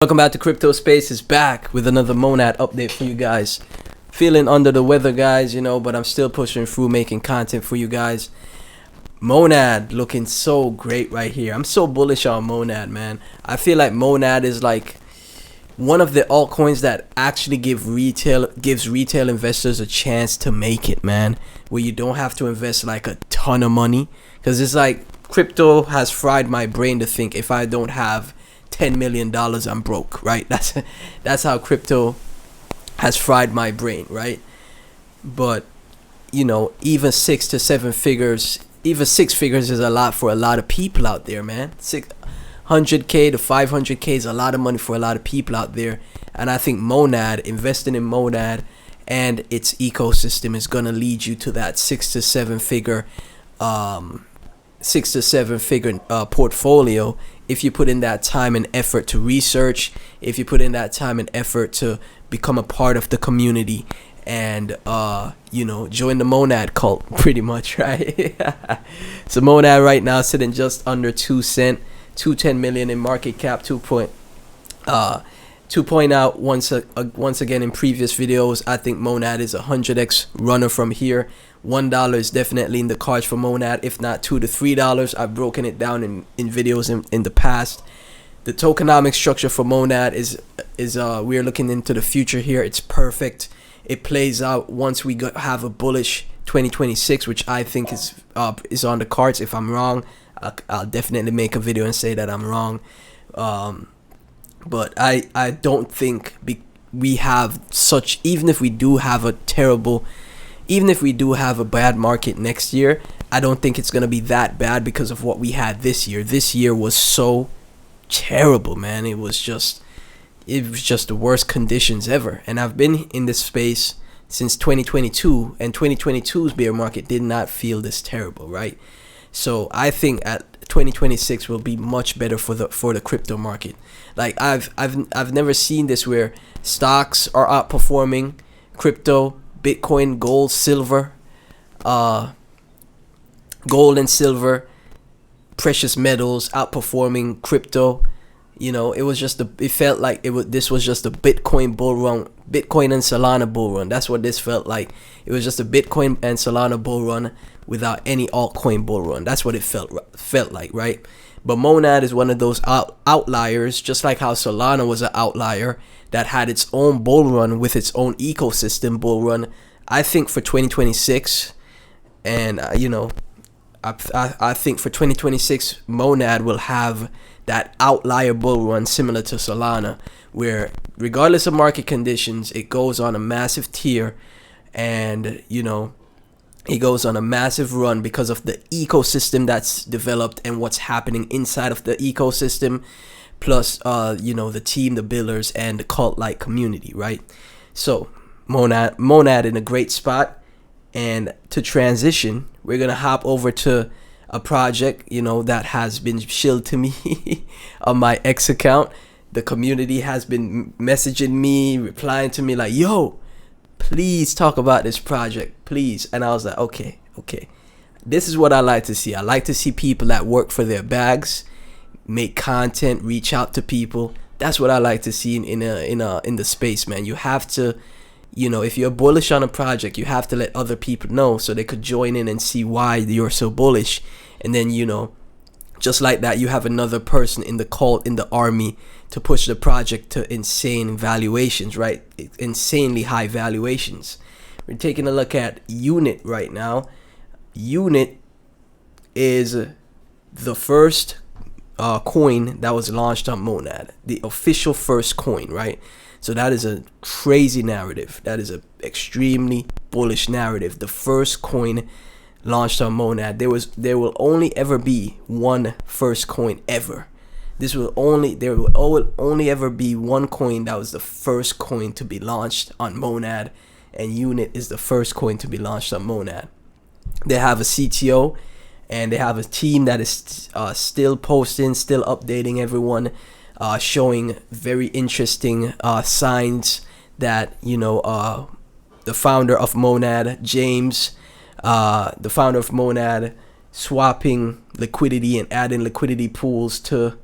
Welcome back to Crypto Space is back with another Monad update for you guys. Feeling under the weather, guys, but I'm still pushing through making content for you guys. Monad looking so great right here. I'm so bullish on Monad, man. I feel like Monad is like one of the altcoins that actually gives retail investors a chance to make it, man. Where you don't have to invest like a ton of money. Because it's like crypto has fried my brain to think if I don't have $10 million I'm broke, right? That's how crypto has fried my brain, right? But even 6 to 7 figures, even 6 figures is a lot for a lot of people out there, man. 600k to 500k is a lot of money for a lot of people out there. And I think investing in Monad and its ecosystem is gonna lead you to that 6 to 7 figure portfolio if you put in that time and effort to research, if you put in that time and effort to become a part of the community and join the Monad cult, pretty much, right? So Monad right now sitting just under 2 cents, 210 million in market cap. To point out once again in previous videos, I think Monad is a 100x runner from here. $1 is definitely in the cards for Monad, if not $2 to $3. I've broken it down in videos in the past. The tokenomic structure for Monad is we're looking into the future here. It's perfect. It plays out once we have a bullish 2026, which I think is on the cards. If I'm wrong, I'll definitely make a video and say that I'm wrong. But I don't think we have such, even if we do have a bad market next year, I don't think it's going to be that bad because of what we had this year. This year was so terrible, man. It was just the worst conditions ever. And I've been in this space since 2022, and 2022's bear market did not feel this terrible, right? So I think at 2026 will be much better for the crypto market. Like I've never seen this where stocks are outperforming crypto, Bitcoin, gold, silver, gold and silver, precious metals outperforming crypto. It felt like this was just a Bitcoin bull run, Bitcoin and Solana bull run. That's what this felt like. It was just a Bitcoin and Solana bull run without any altcoin bull run. That's what it felt like, right? But Monad is one of those outliers, just like how Solana was an outlier that had its own bull run with its own ecosystem bull run. I think for 2026, and I think for 2026, Monad will have that outlier bull run similar to Solana, where regardless of market conditions, it goes on a massive tier, and it goes on a massive run because of the ecosystem that's developed and what's happening inside of the ecosystem, plus the team, the builders, and the cult-like community, right? So Monad in a great spot. And to transition, we're gonna hop over to a project that has been shilled to me on my X account. The community has been messaging me, replying to me like, yo, please talk about this project, please. And I was like, okay, this is what I like to see. I like to see people that work for their bags, make content, reach out to people. That's what I like to see in the space, man. You have to, if you're bullish on a project, you have to let other people know so they could join in and see why you're so bullish. And then just like that, you have another person in the cult, in the army, to push the project to insane valuations, right? Insanely high valuations. We're taking a look at Unit right now. Unit is the first coin that was launched on Monad, the official first coin, right? So that is a crazy narrative. That is an extremely bullish narrative. The first coin launched on Monad. There will only ever be one first coin ever. There will only ever be one coin that was the first coin to be launched on Monad, and Unit is the first coin to be launched on Monad. They have a CTO, and they have a team that is still posting, still updating everyone, showing very interesting signs that the founder of Monad, James, the founder of Monad, swapping liquidity and adding liquidity pools to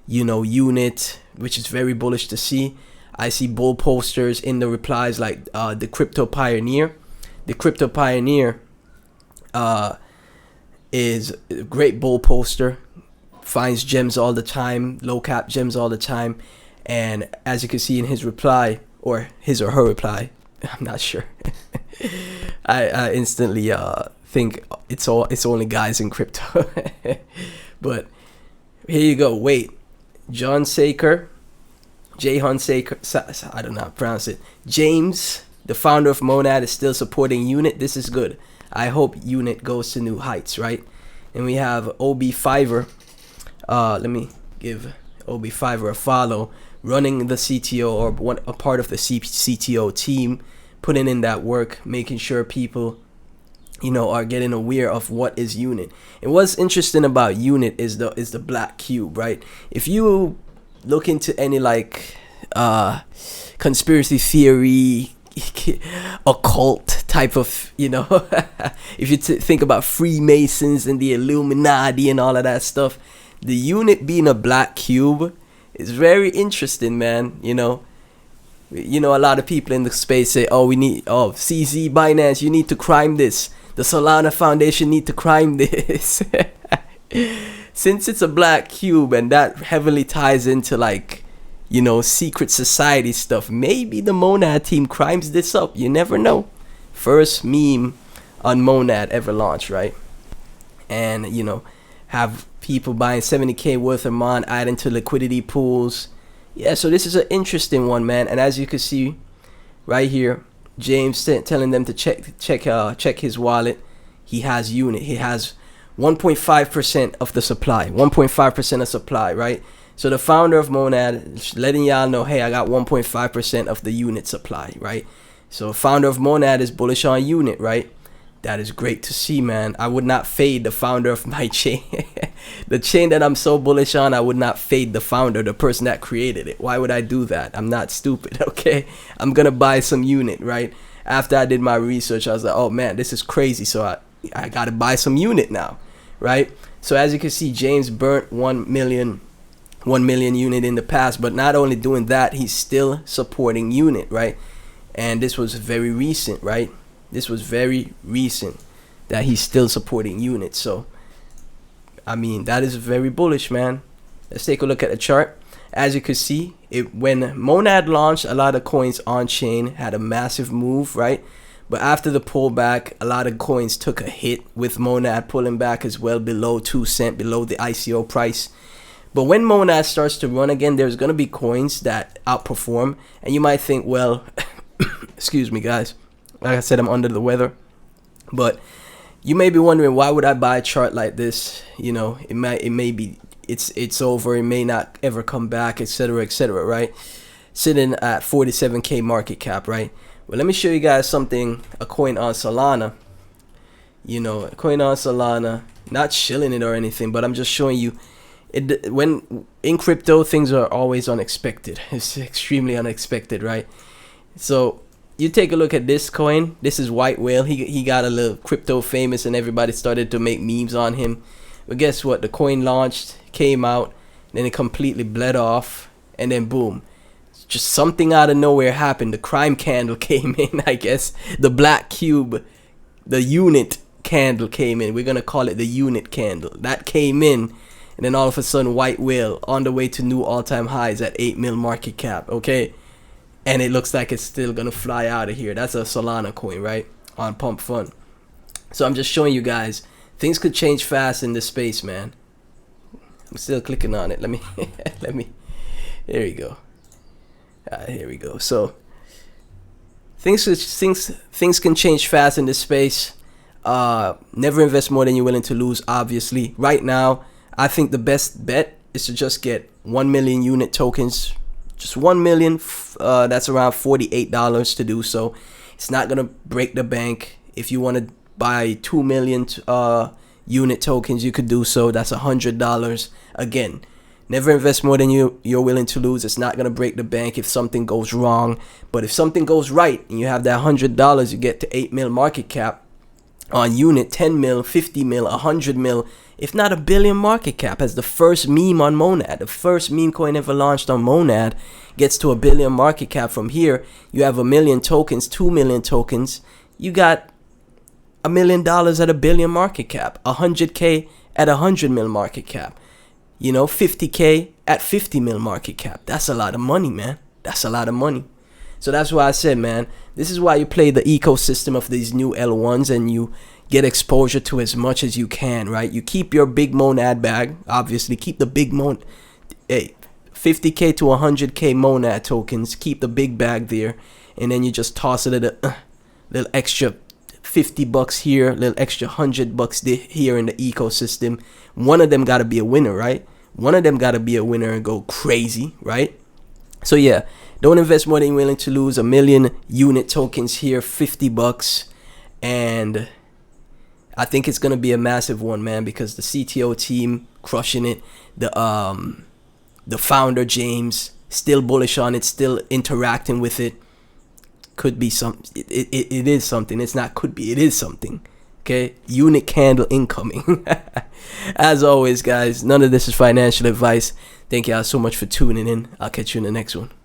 unit, which is very bullish to see. I see bull posters in the replies like the crypto pioneer. The crypto pioneer is a great bull poster, finds gems all the time, low cap gems all the time. And as you can see in his reply, or his or her reply, I'm not sure. I instantly think it's only guys in crypto. But here you go. Wait, John Saker, Jahan Saker, I don't know how to pronounce it. James, the founder of Monad, is still supporting Unit. This is good. I hope Unit goes to new heights, right? And we have OB5er. Let me give OB5er a follow. Running the CTO, or a part of the CTO team, putting in that work, making sure people, are getting aware of what is Unit. And what's interesting about Unit is the black cube, right? If you look into any like conspiracy theory, occult type of, if you think about Freemasons and the Illuminati and all of that stuff, the Unit being a black cube is very interesting, man. A lot of people in the space say, CZ Binance, you need to crime this. The Solana Foundation need to crime this. Since it's a black cube and that heavily ties into like, secret society stuff, maybe the Monad team crimes this up. You never know. First meme on Monad ever launched, right? And, have people buying 70K worth of mon, adding to liquidity pools. Yeah, so this is an interesting one, man. And as you can see right here, James telling them to check his wallet. He has Unit. He has 1.5% of the supply. 1.5% of supply, right? So the founder of Monad letting y'all know, hey, I got 1.5% of the Unit supply, right? So founder of Monad is bullish on Unit, right? That is great to see, man. I would not fade the founder of my chain. The chain that I'm so bullish on, I would not fade the founder, the person that created it. Why would I do that? I'm not stupid, okay? I'm going to buy some Unit, right? After I did my research, I was like, oh, man, this is crazy. So I got to buy some Unit now, right? So as you can see, James burnt 1 million Unit in the past. But not only doing that, he's still supporting Unit, right? And this was very recent, right? This was very recent that he's still supporting Unit. So, I mean, that is very bullish, man. Let's take a look at the chart. As you can see, when Monad launched, a lot of coins on chain had a massive move, right? But after the pullback, a lot of coins took a hit, with Monad pulling back as well below 2 cents, below the ICO price. But when Monad starts to run again, there's going to be coins that outperform. And you might think, well, excuse me, guys. Like I said, I'm under the weather. But you may be wondering, why would I buy a chart like this? It may be it's over. It may not ever come back, etc., right? Sitting at 47K market cap, right? Well, let me show you guys something. A coin on Solana. A coin on Solana. Not shilling it or anything, but I'm just showing you. When in crypto, things are always unexpected. It's extremely unexpected, right? So you take a look at this coin. This is White Whale. He got a little crypto famous and everybody started to make memes on him. But guess what? The coin launched, came out, then it completely bled off, and then boom. Just something out of nowhere happened. The crime candle came in, I guess. The black cube, the Unit candle came in. We're going to call it the Unit candle. That came in, and then all of a sudden, White Whale on the way to new all-time highs at 8 mil market cap, okay? And it looks like it's still going to fly out of here. That's a Solana coin, right? On Pump Fund. So I'm just showing you guys. Things could change fast in this space, man. I'm still clicking on it. Let me, there you go. Here we go. So things can change fast in this space. Never invest more than you're willing to lose, obviously. Right now, I think the best bet is to just get 1 million Unit tokens. Just 1 million, that's around $48 to do so. It's not gonna break the bank. If you want to buy 2 million Unit tokens, you could do so. That's $100. Again, never invest more than you're willing to lose. It's not gonna break the bank if something goes wrong. But if something goes right and you have that $100, you get to 8 mil market cap on Unit, 10 mil, 50 mil, 100 mil. if not a billion market cap, as the first meme on Monad. The first meme coin ever launched on Monad gets to a billion market cap. From here, you have 1 million tokens, 2 million tokens. You got $1 million at a billion market cap, 100K at 100 mil market cap, 50K at 50 mil market cap. That's a lot of money, man. That's a lot of money. So that's why I said, man, this is why you play the ecosystem of these new L1s and you get exposure to as much as you can, right? You keep your big Monad bag, obviously. Keep the big 50K to 100K Monad tokens. Keep the big bag there. And then you just toss it at a little extra $50 here, little extra $100 here in the ecosystem. One of them got to be a winner, right? One of them got to be a winner and go crazy, right? So yeah, don't invest more than you're willing to lose. 1 million unit tokens here, $50. And I think it's going to be a massive one, man, because the CTO team crushing it. The founder, James, still bullish on it, still interacting with it. Could be some. It is something. It's not could be. It is something. Okay. Unit candle incoming. As always, guys, none of this is financial advice. Thank y'all so much for tuning in. I'll catch you in the next one.